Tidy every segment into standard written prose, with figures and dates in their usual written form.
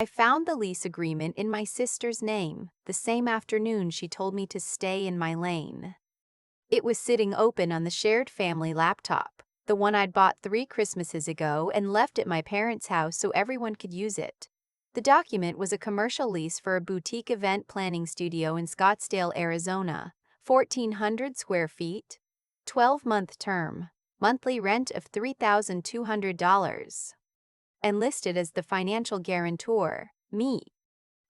I found the lease agreement in my sister's name, the same afternoon she told me to stay in my lane. It was sitting open on the shared family laptop, the one I'd bought 3 Christmases ago and left at my parents' house so everyone could use it. The document was a commercial lease for a boutique event planning studio in Scottsdale, Arizona, 1,400 square feet, 12-month term, monthly rent of $3,200, and listed as the financial guarantor, me.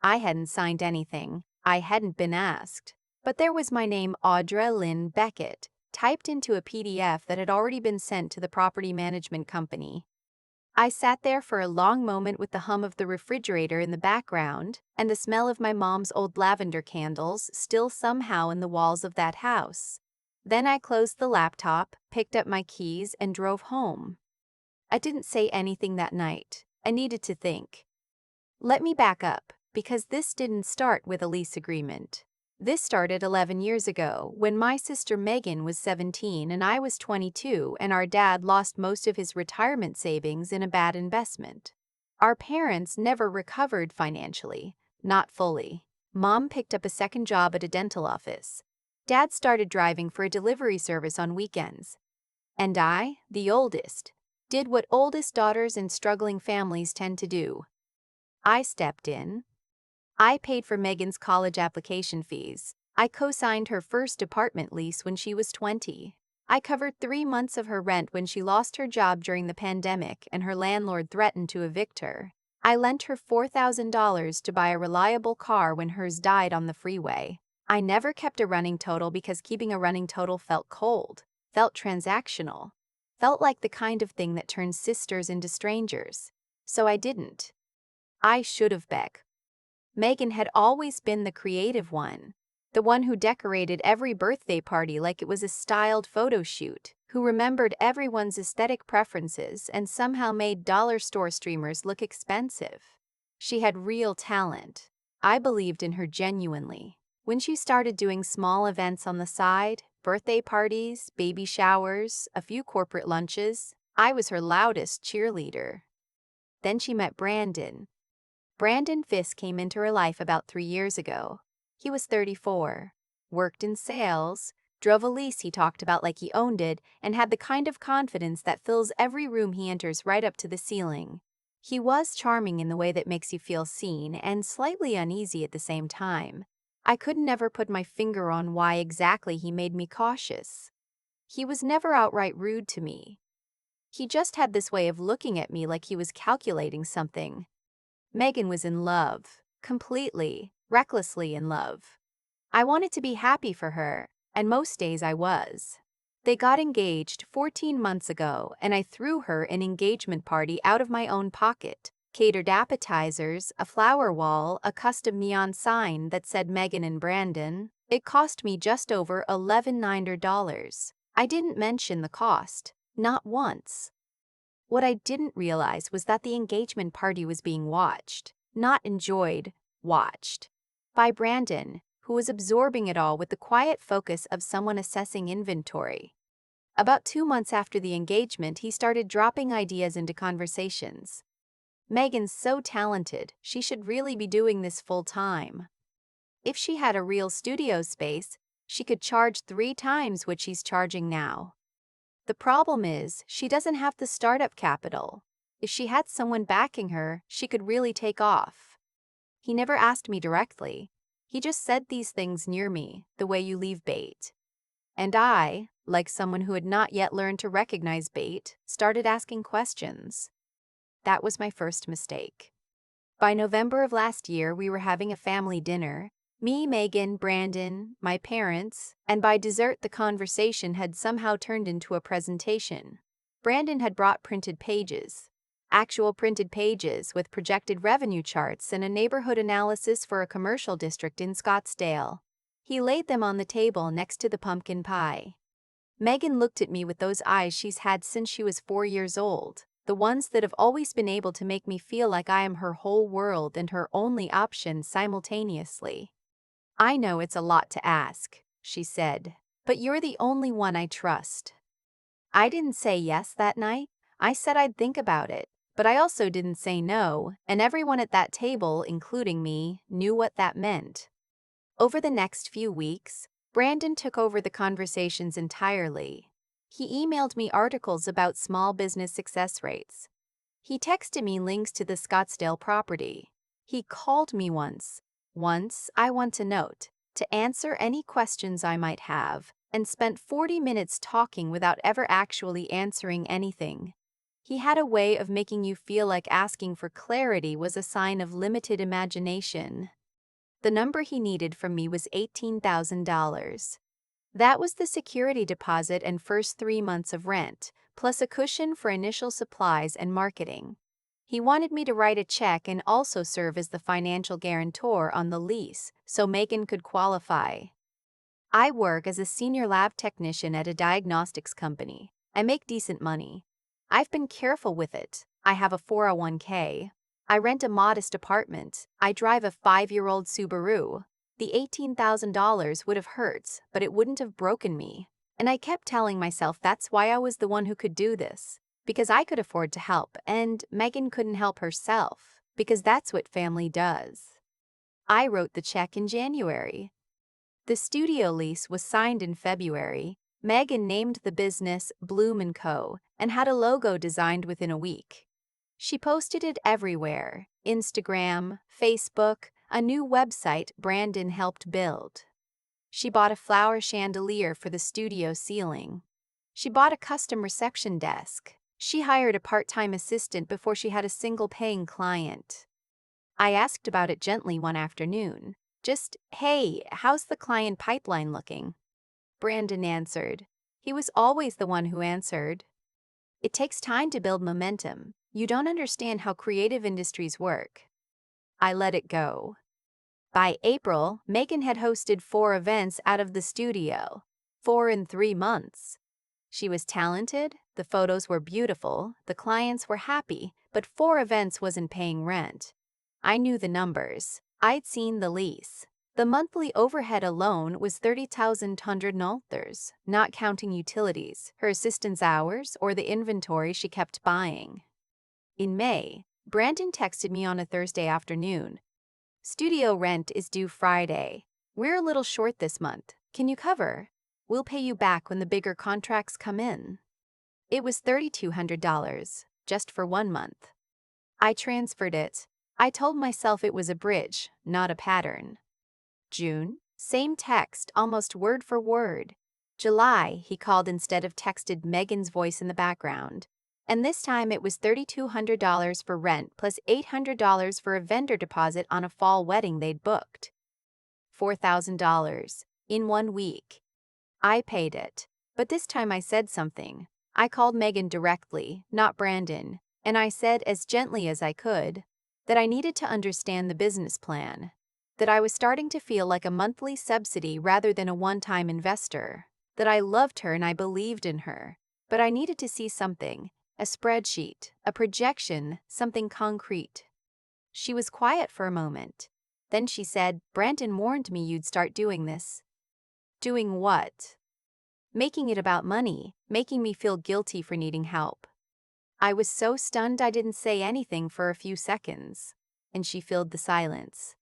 I hadn't signed anything, I hadn't been asked. But there was my name, Audra Lynn Beckett, typed into a PDF that had already been sent to the property management company. I sat there for a long moment with the hum of the refrigerator in the background and the smell of my mom's old lavender candles still somehow in the walls of that house. Then I closed the laptop, picked up my keys, and drove home. I didn't say anything that night. I needed to think. Let me back up, because this didn't start with a lease agreement. This started 11 years ago, when my sister Megan was 17 and I was 22, and our dad lost most of his retirement savings in a bad investment. Our parents never recovered financially, not fully. Mom picked up a second job at a dental office. Dad started driving for a delivery service on weekends. And I, the oldest, did what oldest daughters in struggling families tend to do. I stepped in. I paid for Megan's college application fees. I co-signed her first apartment lease when she was 20. I covered 3 months of her rent when she lost her job during the pandemic and her landlord threatened to evict her. I lent her $4,000 to buy a reliable car when hers died on the freeway. I never kept a running total because keeping a running total felt cold, felt transactional, felt like the kind of thing that turns sisters into strangers. So I didn't. I should have, Beck. Megan had always been the creative one, the one who decorated every birthday party like it was a styled photo shoot, who remembered everyone's aesthetic preferences and somehow made dollar store streamers look expensive. She had real talent. I believed in her genuinely. When she started doing small events on the side, birthday parties, baby showers, a few corporate lunches, I was her loudest cheerleader. Then she met Brandon. Brandon Fisk came into her life about 3 years ago. He was 34, worked in sales, drove a lease he talked about like he owned it, and had the kind of confidence that fills every room he enters right up to the ceiling. He was charming in the way that makes you feel seen and slightly uneasy at the same time. I could never put my finger on why exactly he made me cautious. He was never outright rude to me. He just had this way of looking at me like he was calculating something. Megan was in love, completely, recklessly in love. I wanted to be happy for her, and most days I was. They got engaged 14 months ago, and I threw her an engagement party out of my own pocket. Catered appetizers, a flower wall, a custom neon sign that said Megan and Brandon. It cost me just over $1,100. I didn't mention the cost, not once. What I didn't realize was that the engagement party was being watched, not enjoyed, watched, by Brandon, who was absorbing it all with the quiet focus of someone assessing inventory. About 2 months after the engagement, he started dropping ideas into conversations. Megan's so talented, she should really be doing this full time. If she had a real studio space, she could charge 3 times what she's charging now. The problem is, she doesn't have the startup capital. If she had someone backing her, she could really take off. He never asked me directly. He just said these things near me, the way you leave bait. And I, like someone who had not yet learned to recognize bait, started asking questions. That was my first mistake. By November of last year, we were having a family dinner. Me, Megan, Brandon, my parents, and by dessert the conversation had somehow turned into a presentation. Brandon had brought printed pages. Actual printed pages with projected revenue charts and a neighborhood analysis for a commercial district in Scottsdale. He laid them on the table next to the pumpkin pie. Megan looked at me with those eyes she's had since she was 4 years old, the ones that have always been able to make me feel like I am her whole world and her only option simultaneously. "I know it's a lot to ask," she said, "but you're the only one I trust." I didn't say yes that night. I said I'd think about it, But I also didn't say no, and everyone at that table, including me, knew what that meant. Over the next few weeks, Brandon took over the conversations entirely. He emailed me articles about small business success rates. He texted me links to the Scottsdale property. He called me once, I want to note, to answer any questions I might have, and spent 40 minutes talking without ever actually answering anything. He had a way of making you feel like asking for clarity was a sign of limited imagination. The number he needed from me was $18,000. That was the security deposit and first 3 months of rent, plus a cushion for initial supplies and marketing. He wanted me to write a check and also serve as the financial guarantor on the lease, so Maiden could qualify. I work as a senior lab technician at a diagnostics company. I make decent money. I've been careful with it. I have a 401k. I rent a modest apartment. I drive a 5-year-old Subaru. The $18,000 would have hurt, but it wouldn't have broken me. And I kept telling myself that's why I was the one who could do this. Because I could afford to help, and Maiden couldn't help herself. Because that's what family does. I wrote the check in January. The studio lease was signed in February. Maiden named the business Bloom & Co. and had a logo designed within a week. She posted it everywhere: Instagram, Facebook, a new website Brandon helped build. She bought a flower chandelier for the studio ceiling. She bought a custom reception desk. She hired a part-time assistant before she had a single paying client. I asked about it gently one afternoon. Just, "Hey, how's the client pipeline looking?" Brandon answered. He was always the one who answered. "It takes time to build momentum. You don't understand how creative industries work." I let it go. By April, Maiden had hosted 4 events out of the studio. 4 in 3 months. She was talented, the photos were beautiful, the clients were happy, but 4 events wasn't paying rent. I knew the numbers. I'd seen the lease. The monthly overhead alone was $30,100, not counting utilities, her assistant's hours, or the inventory she kept buying. In May, Brandon texted me on a Thursday afternoon. "Studio rent is due Friday. We're a little short this month. Can you cover? We'll pay you back when the bigger contracts come in." It was $3,200, just for 1 month. I transferred it. I told myself it was a bridge, not a pattern. June, same text, almost word for word. July, he called instead of texted, Megan's voice in the background. And this time it was $3,200 for rent plus $800 for a vendor deposit on a fall wedding they'd booked. $4,000 in 1 week. I paid it, but this time I said something. I called Maiden directly, not Brandon, and I said as gently as I could that I needed to understand the business plan, that I was starting to feel like a monthly subsidy rather than a one-time investor, that I loved her and I believed in her, but I needed to see something, a spreadsheet, a projection, something concrete. She was quiet for a moment. Then she said, "Brandon warned me you'd start doing this." Doing what? Making it about money, making me feel guilty for needing help. I was so stunned I didn't say anything for a few seconds, and she filled the silence.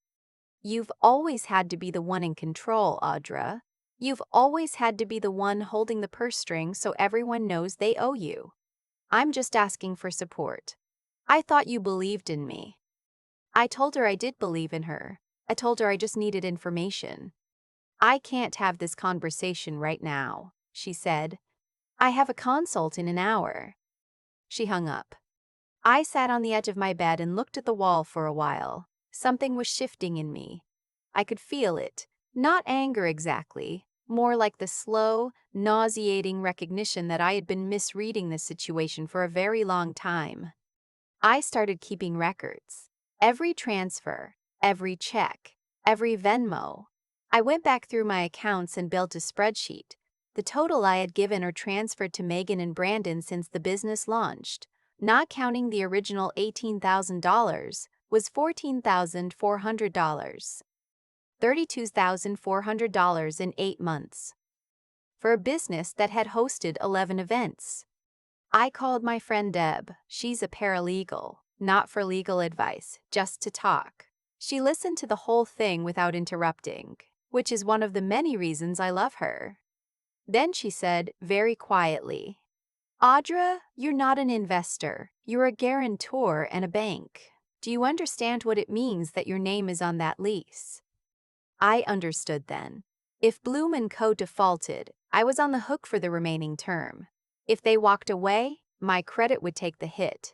"You've always had to be the one in control, Audra. You've always had to be the one holding the purse strings so everyone knows they owe you. I'm just asking for support. I thought you believed in me." I told her I did believe in her. I told her I just needed information. "I can't have this conversation right now," she said. "I have a consult in an hour." She hung up. I sat on the edge of my bed and looked at the wall for a while. Something was shifting in me. I could feel it, not anger exactly, more like the slow, nauseating recognition that I had been misreading this situation for a very long time. I started keeping records. Every transfer, every check, every Venmo. I went back through my accounts and built a spreadsheet. The total I had given or transferred to Maiden and Brandon since the business launched, not counting the original $18,000, was $14,400. $32,400 in 8 months. For a business that had hosted 11 events. I called my friend Deb. She's a paralegal, not for legal advice, just to talk. She listened to the whole thing without interrupting, which is one of the many reasons I love her. Then she said, very quietly, Audra, you're not an investor. You're a guarantor and a bank. Do you understand what it means that your name is on that lease? I understood then. If Bloom & Co. defaulted, I was on the hook for the remaining term. If they walked away, my credit would take the hit.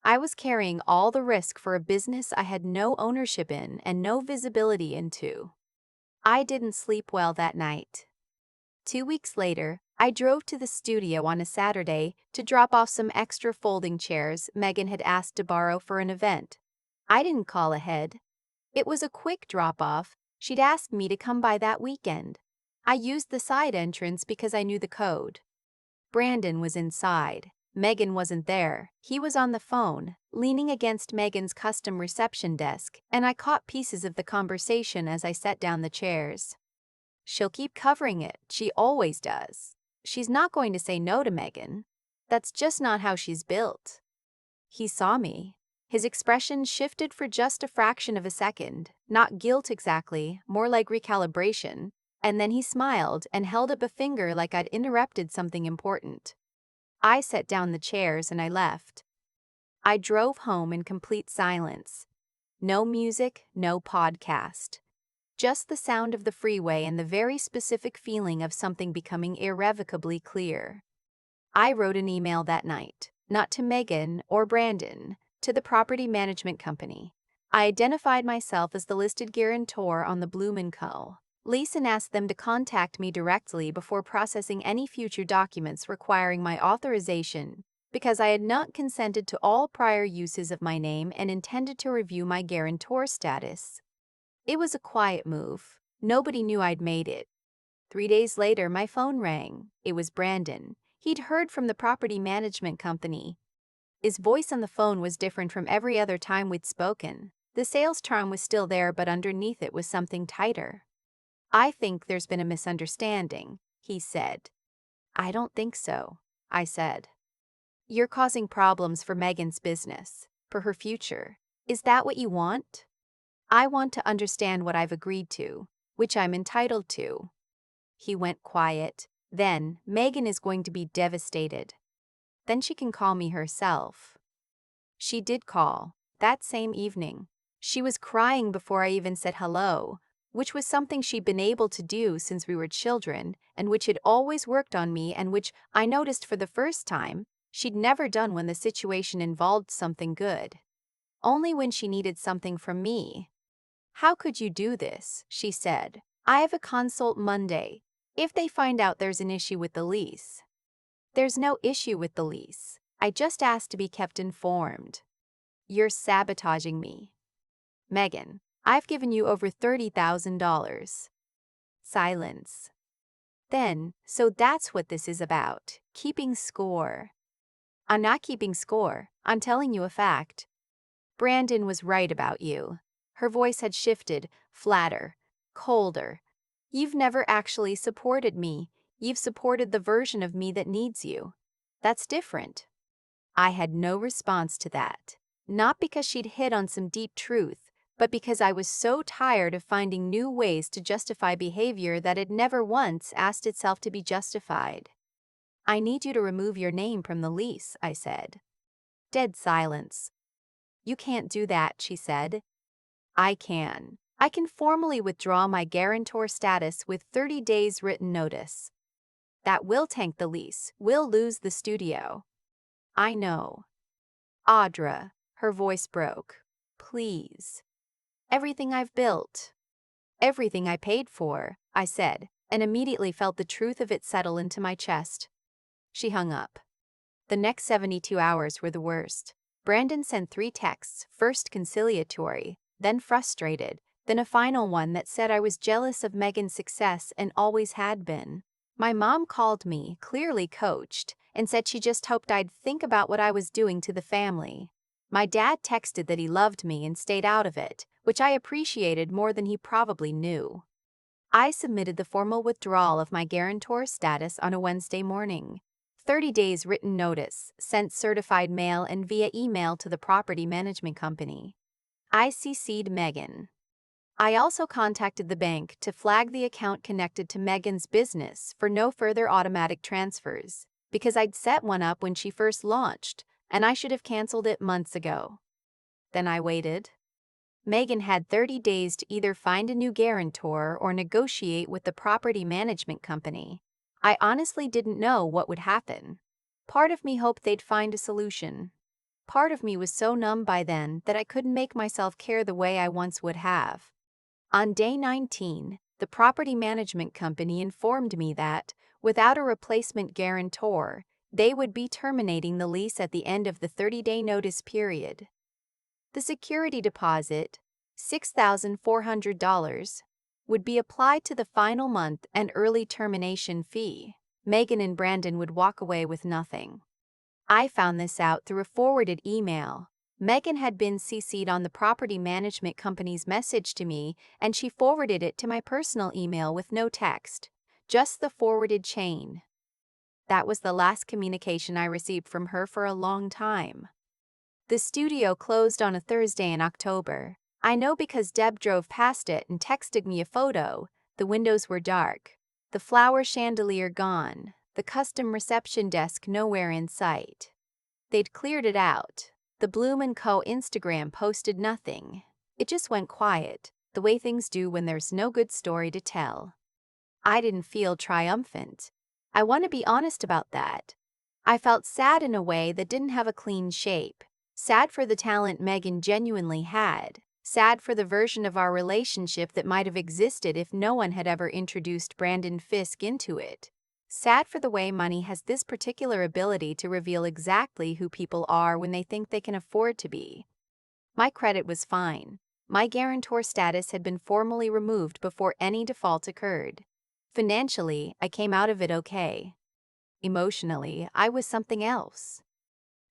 I was carrying all the risk for a business I had no ownership in and no visibility into. I didn't sleep well that night. 2 weeks later, I drove to the studio on a Saturday to drop off some extra folding chairs Megan had asked to borrow for an event. I didn't call ahead. It was a quick drop-off. She'd asked me to come by that weekend. I used the side entrance because I knew the code. Brandon was inside. Megan wasn't there. He was on the phone, leaning against Megan's custom reception desk, and I caught pieces of the conversation as I set down the chairs. She'll keep covering it. She always does. She's not going to say no to Megan. That's just not how she's built. He saw me. His expression shifted for just a fraction of a second, not guilt exactly, more like recalibration, and then he smiled and held up a finger like I'd interrupted something important. I set down the chairs and I left. I drove home in complete silence. No music, no podcast. Just the sound of the freeway and the very specific feeling of something becoming irrevocably clear. I wrote an email that night, not to Megan or Brandon, to the property management company. I identified myself as the listed guarantor on the Bloom & Co. lease and asked them to contact me directly before processing any future documents requiring my authorization, because I had not consented to all prior uses of my name and intended to review my guarantor status. It was a quiet move. Nobody knew I'd made it. 3 days later, my phone rang. It was Brandon. He'd heard from the property management company. His voice on the phone was different from every other time we'd spoken. The sales charm was still there, but underneath it was something tighter. I think there's been a misunderstanding, he said. I don't think so, I said. You're causing problems for Megan's business, for her future. Is that what you want? I want to understand what I've agreed to, which I'm entitled to. He went quiet. Then, Megan is going to be devastated. Then she can call me herself. She did call, that same evening. She was crying before I even said hello, which was something she'd been able to do since we were children, and which had always worked on me, and which, I noticed for the first time, she'd never done when the situation involved something good. Only when she needed something from me. How could you do this? She said. I have a consult Monday. If they find out there's an issue with the lease. There's no issue with the lease. I just asked to be kept informed. You're sabotaging me. Megan, I've given you over $30,000. Silence. Then, so that's what this is about, keeping score. I'm not keeping score. I'm telling you a fact. Brandon was right about you. Her voice had shifted, flatter, colder. You've never actually supported me. You've supported the version of me that needs you. That's different. I had no response to that. Not because she'd hit on some deep truth, but because I was so tired of finding new ways to justify behavior that had never once asked itself to be justified. I need you to remove your name from the lease, I said. Dead silence. You can't do that, she said. I can. I can formally withdraw my guarantor status with 30 days written notice. That will tank the lease. We'll lose the studio. I know. Audra, her voice broke. Please. Everything I've built. Everything I paid for, I said, and immediately felt the truth of it settle into my chest. She hung up. The next 72 hours were the worst. Brandon sent 3 texts, first conciliatory, then frustrated, then a final one that said I was jealous of Megan's success and always had been. My mom called me, clearly coached, and said she just hoped I'd think about what I was doing to the family. My dad texted that he loved me and stayed out of it, which I appreciated more than he probably knew. I submitted the formal withdrawal of my guarantor status on a Wednesday morning. 30 days written notice, sent certified mail and via email to the property management company. I CC'd Megan. I also contacted the bank to flag the account connected to Megan's business for no further automatic transfers, because I'd set one up when she first launched, and I should have canceled it months ago. Then I waited. Megan had 30 days to either find a new guarantor or negotiate with the property management company. I honestly didn't know what would happen. Part of me hoped they'd find a solution. Part of me was so numb by then that I couldn't make myself care the way I once would have. On day 19, the property management company informed me that, without a replacement guarantor, they would be terminating the lease at the end of the 30-day notice period. The security deposit, $6,400, would be applied to the final month and early termination fee. Megan and Brandon would walk away with nothing. I found this out through a forwarded email. Megan had been CC'd on the property management company's message to me, and she forwarded it to my personal email with no text, just the forwarded chain. That was the last communication I received from her for a long time. The studio closed on a Thursday in October. I know because Deb drove past it and texted me a photo. The windows were dark, the flower chandelier gone, the custom reception desk nowhere in sight. They'd cleared it out. The Bloom & Co. Instagram posted nothing. It just went quiet, the way things do when there's no good story to tell. I didn't feel triumphant. I want to be honest about that. I felt sad in a way that didn't have a clean shape. Sad for the talent Megan genuinely had. Sad for the version of our relationship that might have existed if no one had ever introduced Brandon Fisk into it. Sad for the way money has this particular ability to reveal exactly who people are when they think they can afford to be. My credit was fine. My guarantor status had been formally removed before any default occurred. Financially, I came out of it okay. Emotionally, I was something else.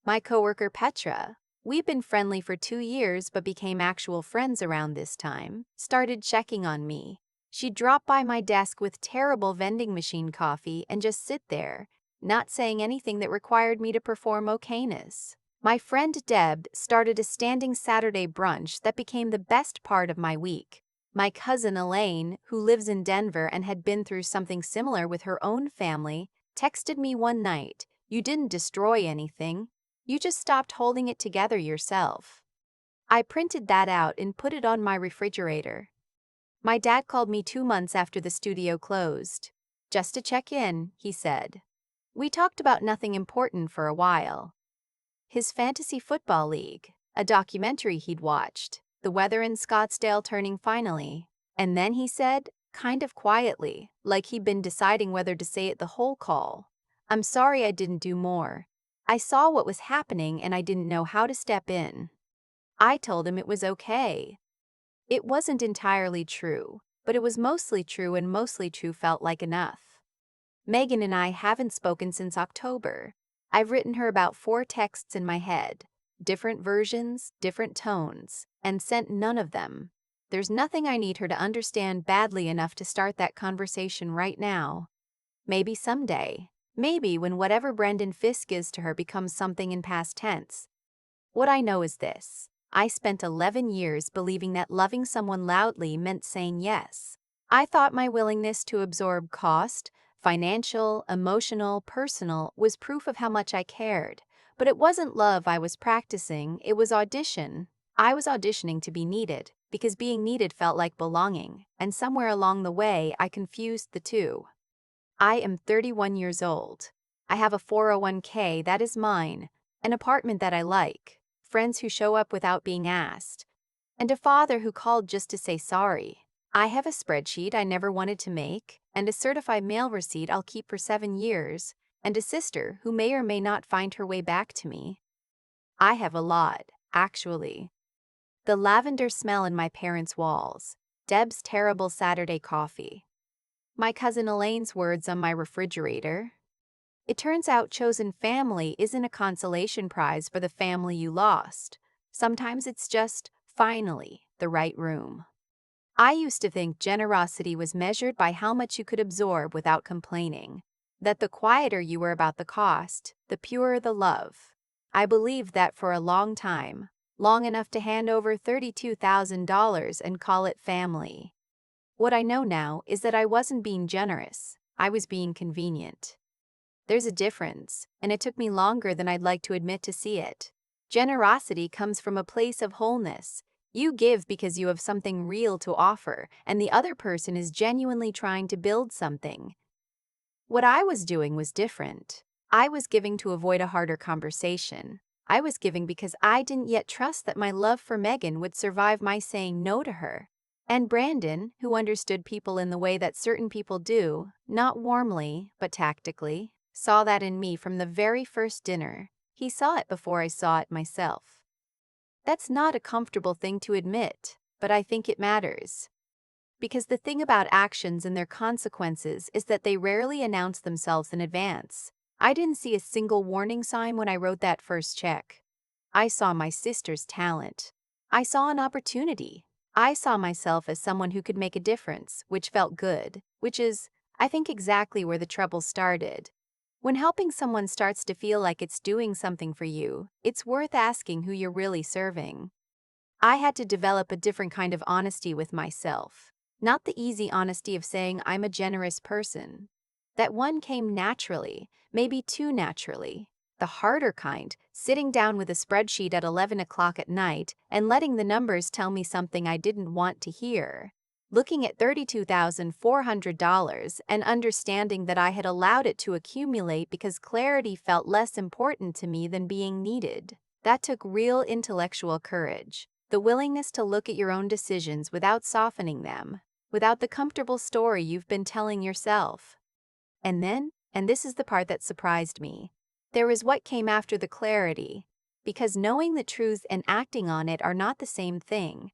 My coworker Petra, we'd been friendly for 2 years but became actual friends around this time, started checking on me. She'd drop by my desk with terrible vending machine coffee and just sit there, not saying anything that required me to perform okayness. My friend Deb started a standing Saturday brunch that became the best part of my week. My cousin Elaine, who lives in Denver and had been through something similar with her own family, texted me one night, "You didn't destroy anything. You just stopped holding it together yourself." I printed that out and put it on my refrigerator. My dad called me 2 months after the studio closed. "Just to check in," he said. We talked about nothing important for a while. His fantasy football league, a documentary he'd watched, the weather in Scottsdale turning finally. And then he said, kind of quietly, like he'd been deciding whether to say it the whole call, "I'm sorry I didn't do more. I saw what was happening and I didn't know how to step in." I told him it was okay. It wasn't entirely true, but it was mostly true, and mostly true felt like enough. Megan and I haven't spoken since October. I've written her about 4 texts in my head, different versions, different tones, and sent none of them. There's nothing I need her to understand badly enough to start that conversation right now. Maybe someday. Maybe when whatever Brandon Fisk is to her becomes something in past tense. What I know is this. I spent 11 years believing that loving someone loudly meant saying yes. I thought my willingness to absorb cost, financial, emotional, personal, was proof of how much I cared. But it wasn't love I was practicing, it was audition. I was auditioning to be needed, because being needed felt like belonging, and somewhere along the way I confused the two. I am 31 years old. I have a 401k that is mine, an apartment that I like, friends who show up without being asked, and a father who called just to say sorry. I have a spreadsheet I never wanted to make, and a certified mail receipt I'll keep for 7 years, and a sister who may or may not find her way back to me. I have a lot, actually. The lavender smell in my parents' walls, Deb's terrible Saturday coffee, my cousin Elaine's words on my refrigerator. It turns out chosen family isn't a consolation prize for the family you lost. Sometimes it's just, finally, the right room. I used to think generosity was measured by how much you could absorb without complaining. That the quieter you were about the cost, the purer the love. I believed that for a long time, long enough to hand over $32,000 and call it family. What I know now is that I wasn't being generous, I was being convenient. There's a difference, and it took me longer than I'd like to admit to see it. Generosity comes from a place of wholeness. You give because you have something real to offer, and the other person is genuinely trying to build something. What I was doing was different. I was giving to avoid a harder conversation. I was giving because I didn't yet trust that my love for Megan would survive my saying no to her. And Brandon, who understood people in the way that certain people do, not warmly, but tactically, saw that in me from the very first dinner. He saw it before I saw it myself. That's not a comfortable thing to admit, but I think it matters. Because the thing about actions and their consequences is that they rarely announce themselves in advance. I didn't see a single warning sign when I wrote that first check. I saw my sister's talent. I saw an opportunity. I saw myself as someone who could make a difference, which felt good, which is, I think, exactly where the trouble started. When helping someone starts to feel like it's doing something for you, it's worth asking who you're really serving. I had to develop a different kind of honesty with myself. Not the easy honesty of saying I'm a generous person. That one came naturally, maybe too naturally. The harder kind, sitting down with a spreadsheet at 11 o'clock at night and letting the numbers tell me something I didn't want to hear. Looking at $32,400 and understanding that I had allowed it to accumulate because clarity felt less important to me than being needed. That took real intellectual courage. The willingness to look at your own decisions without softening them, without the comfortable story you've been telling yourself. And then, and this is the part that surprised me, there was what came after the clarity, because knowing the truth and acting on it are not the same thing.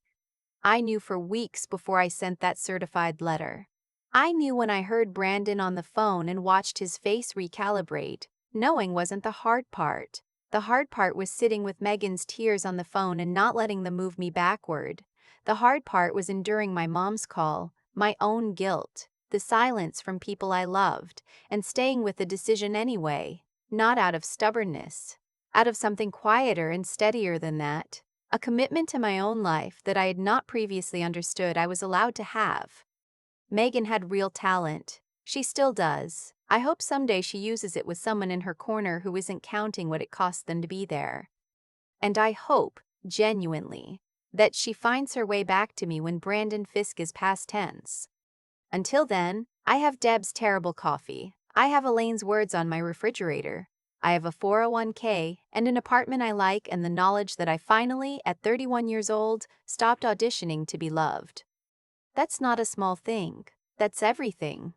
I knew for weeks before I sent that certified letter. I knew when I heard Brandon on the phone and watched his face recalibrate. Knowing wasn't the hard part. The hard part was sitting with Megan's tears on the phone and not letting them move me backward. The hard part was enduring my mom's call, my own guilt, the silence from people I loved, and staying with the decision anyway, not out of stubbornness, out of something quieter and steadier than that. A commitment to my own life that I had not previously understood I was allowed to have. Megan had real talent. She still does. I hope someday she uses it with someone in her corner who isn't counting what it costs them to be there. And I hope, genuinely, that she finds her way back to me when Brandon Fisk is past tense. Until then, I have Deb's terrible coffee. I have Elaine's words on my refrigerator. I have a 401k and an apartment I like and the knowledge that I finally, at 31 years old, stopped auditioning to be loved. That's not a small thing. That's everything.